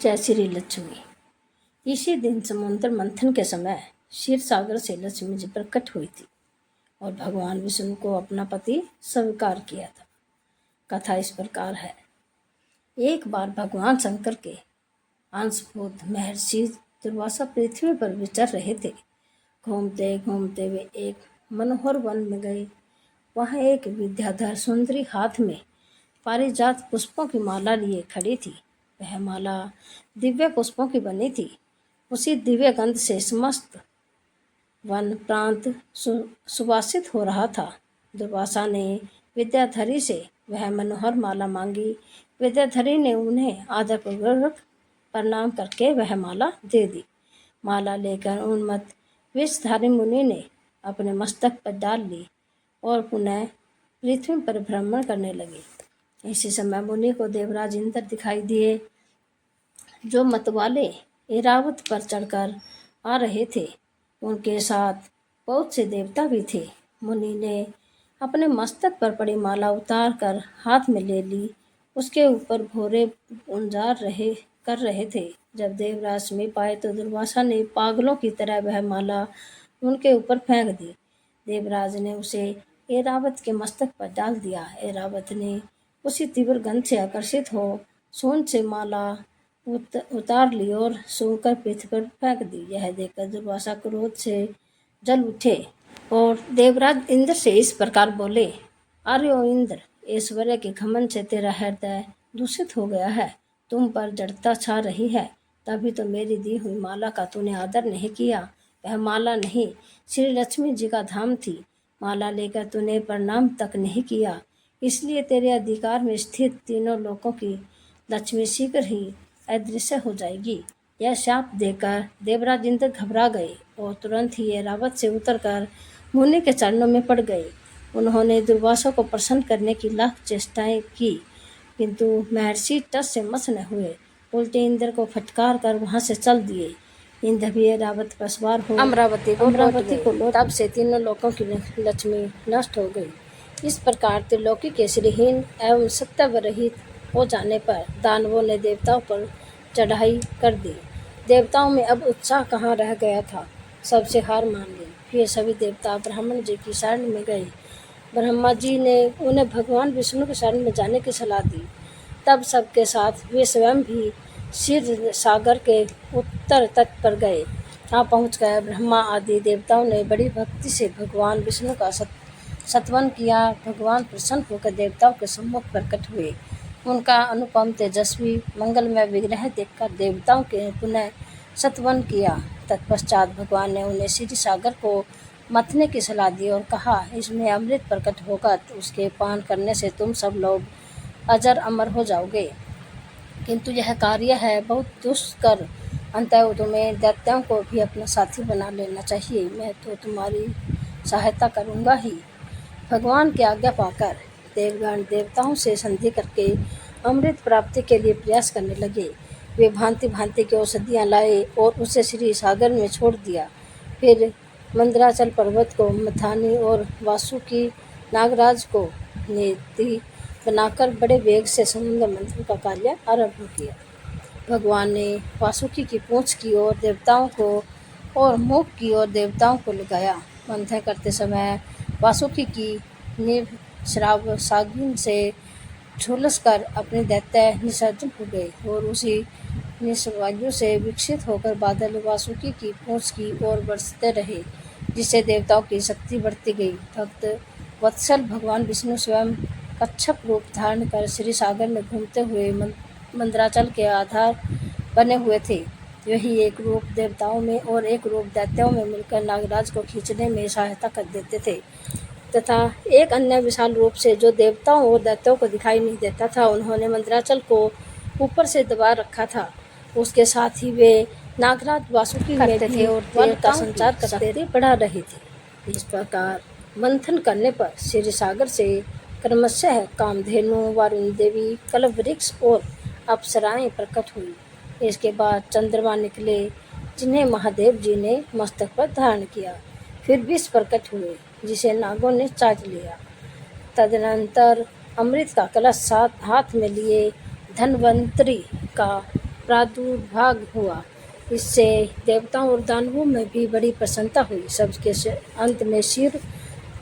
जय श्री लक्ष्मी। इसी दिन समुद्र मंथन के समय क्षीर सागर से लक्ष्मी जी प्रकट हुई थी और भगवान विष्णु को अपना पति स्वीकार किया था। कथा इस प्रकार है। एक बार भगवान शंकर के अंशभूत महर्षि दुर्वासा पृथ्वी पर विचर रहे थे। घूमते घूमते वे एक मनोहर वन में गए। वहाँ एक विद्याधर सुंदरी हाथ में पारिजात पुष्पों की माला लिए खड़ी थी। वह माला दिव्य पुष्पों की बनी थी। उसी दिव्य गंध से समस्त वन प्रांत सुवासित हो रहा था। दुर्वासा ने विद्याधरी से वह मनोहर माला मांगी। विद्याधरी ने उन्हें आदरपूर्वक प्रणाम करके वह माला दे दी। माला लेकर उन्मत्त विषधारी मुनि ने अपने मस्तक पर डाल ली और पुनः पृथ्वी पर भ्रमण करने लगे। इसी समय मुनि को देवराज इंद्र दिखाई दिए, जो मतवाले ऐरावत पर चढ़कर आ रहे थे। उनके साथ बहुत से देवता भी थे। मुनि ने अपने मस्तक पर पड़ी माला उतार कर हाथ में ले ली। उसके ऊपर भोरे गुंजार कर रहे थे। जब देवराज समीप आए तो दुर्वासा ने पागलों की तरह वह माला उनके ऊपर फेंक दी। देवराज ने उसे ऐरावत के मस्तक पर डाल दिया। ऐरावत ने उसी तीव्र गंध से आकर्षित हो सूंड से माला उतार ली और सूंघकर पृथ्वी पर फेंक दी। यह देखकर दुर्वासा क्रोध से जल उठे और देवराज इंद्र से इस प्रकार बोले, अरे ओ इंद्र, ऐश्वर्य के घमंड से तेरा हृदय दूषित हो गया है। तुम पर जड़ता छा रही है, तभी तो मेरी दी हुई माला का तूने आदर नहीं किया। वह माला नहीं, श्री लक्ष्मी जी का धाम थी। माला लेकर तूने प्रणाम तक नहीं किया, इसलिए तेरे अधिकार में स्थित तीनों लोकों की लक्ष्मी शीघ्र ही अदृश्य हो जाएगी। यह शाप देकर देवराज इंद्र घबरा गए और तुरंत ही ऐरावत से उतरकर मुनि के चरणों में पड़ गए। उन्होंने दुर्वासा को प्रसन्न करने की लाख चेष्टाएं की, किंतु महर्षि टस से मस न हुए। उल्टे इंद्र को फटकार कर वहां से चल दिए। इंद्र भी ऐरावत पर सवार हो अमरावती को लौट। तब से तीनों लोकों की लक्ष्मी नष्ट हो गई। इस प्रकार त्रिलोकी के श्रीहीन एवं सत्तावरहित हो जाने पर दानवों ने देवताओं पर चढ़ाई कर दी। देवताओं में अब उत्साह कहाँ रह गया था, सबसे हार मान ली। फिर सभी देवता ब्राह्मण जी की शरण में गए। ब्रह्मा जी ने उन्हें भगवान विष्णु की शरण में जाने की सलाह दी। तब सबके साथ वे स्वयं भी क्षीर सागर के उत्तर तट पर गए। वहाँ पहुँचकर ब्रह्मा आदि देवताओं ने बड़ी भक्ति से भगवान विष्णु का स्तवन किया। भगवान प्रसन्न होकर देवताओं के सम्मुख प्रकट हुए। उनका अनुपम तेजस्वी मंगलमय विग्रह देखकर देवताओं के पुनः स्तवन किया। तत्पश्चात भगवान ने उन्हें क्षीर सागर को मथने की सलाह दी और कहा, इसमें अमृत प्रकट होगा, तो उसके पान करने से तुम सब लोग अजर अमर हो जाओगे। किंतु यह कार्य है बहुत दुष्कर। अतः तुम्हें दैत्यों को भी अपना साथी बना लेना चाहिए। मैं तो तुम्हारी सहायता करूँगा ही। भगवान की आज्ञा पाकर देवगण देवताओं से संधि करके अमृत प्राप्ति के लिए प्रयास करने लगे। वे भांति भांति की औषधियाँ लाए और उसे श्री सागर में छोड़ दिया। फिर मंदराचल पर्वत को मथानी और वासुकी नागराज को नेति बनाकर बड़े वेग से समुद्र मंथन का कार्य आरंभ किया। भगवान ने वासुकी की पूंछ की ओर देवताओं को और मुख की ओर देवताओं को लगाया। मंथन करते समय वासुकी की नींव श्राव सागिन से झुलसकर अपने दैत्य निसर्जन हो गए और उसी निस्वायु से विकसित होकर बादल वासुकी की पूंछ की ओर बरसते रहे, जिससे देवताओं की शक्ति बढ़ती गई। भक्त वत्सल भगवान विष्णु स्वयं कच्छप रूप धारण कर श्री सागर में घूमते हुए मंदराचल के आधार बने हुए थे। यही एक रूप देवताओं में और एक रूप दैत्यों में मिलकर नागराज को खींचने में सहायता कर देते थे, तथा एक अन्य विशाल रूप से जो देवताओं और दैत्यों को दिखाई नहीं देता था, उन्होंने मंदराचल को ऊपर से दबा रखा था। उसके साथ ही वे नागराज वासुकी करते थे और तेल का संचार करते बढ़ा रहे थे। इस प्रकार मंथन करने पर क्षीर सागर से क्रमशः कामधेनु, वारुणी देवी, कल्पवृक्ष और अप्सराएं प्रकट हुई। इसके बाद चंद्रमा निकले, जिन्हें महादेव जी ने मस्तक पर धारण किया। फिर विष प्रकट हुए, जिसे नागों ने चाट लिया। तदनंतर अमृत का कलश हाथ में लिए धन्वंतरी का प्रादुर्भाव हुआ। इससे देवताओं और दानवों में भी बड़ी प्रसन्नता हुई। सबके अंत में क्षीर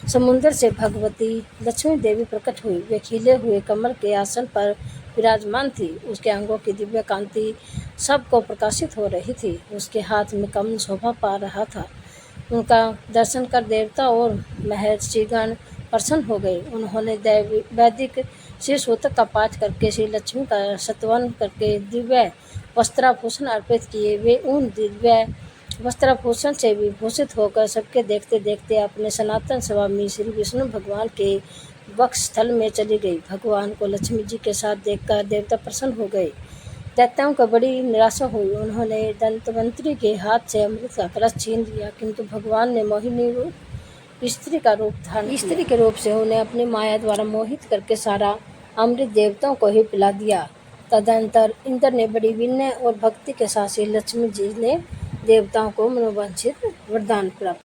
समुद्र से भगवती लक्ष्मी देवी प्रकट हुई। वे खिले हुए कमल के आसन पर विराजमान थी। उसके अंगों की दिव्य कांति सबको प्रकाशित हो रही थी। उसके हाथ में कमल शोभा पा रहा था। उनका दर्शन कर देवता और महर्षिगण प्रसन्न हो गए। उन्होंने वैदिक श्री सूतक का पाठ करके श्री लक्ष्मी का स्तवन करके दिव्य वस्त्राभूषण अर्पित किए। वे उन दिव्य वस्त्राभूषण से विभूषित होकर सबके देखते देखते अपने सनातन स्वामी श्री विष्णु भगवान के वक्षस्थल में चली गई। भगवान को लक्ष्मी जी के साथ देखकर देवता प्रसन्न हो गए। दैत्यों को बड़ी निराशा हुई। उन्होंने दंतवंतरी के हाथ से अमृत का कलश छीन लिया, किंतु भगवान ने मोहिनी रूप स्त्री का रूप धारण किया। स्त्री के रूप से उन्हें अपनी माया द्वारा मोहित करके सारा अमृत देवताओं को ही पिला दिया। तदनंतर इंद्र ने बड़ी विनय और भक्ति के साथ श्री लक्ष्मी जी ने देवताओं को मनोवांछित वरदान प्राप्त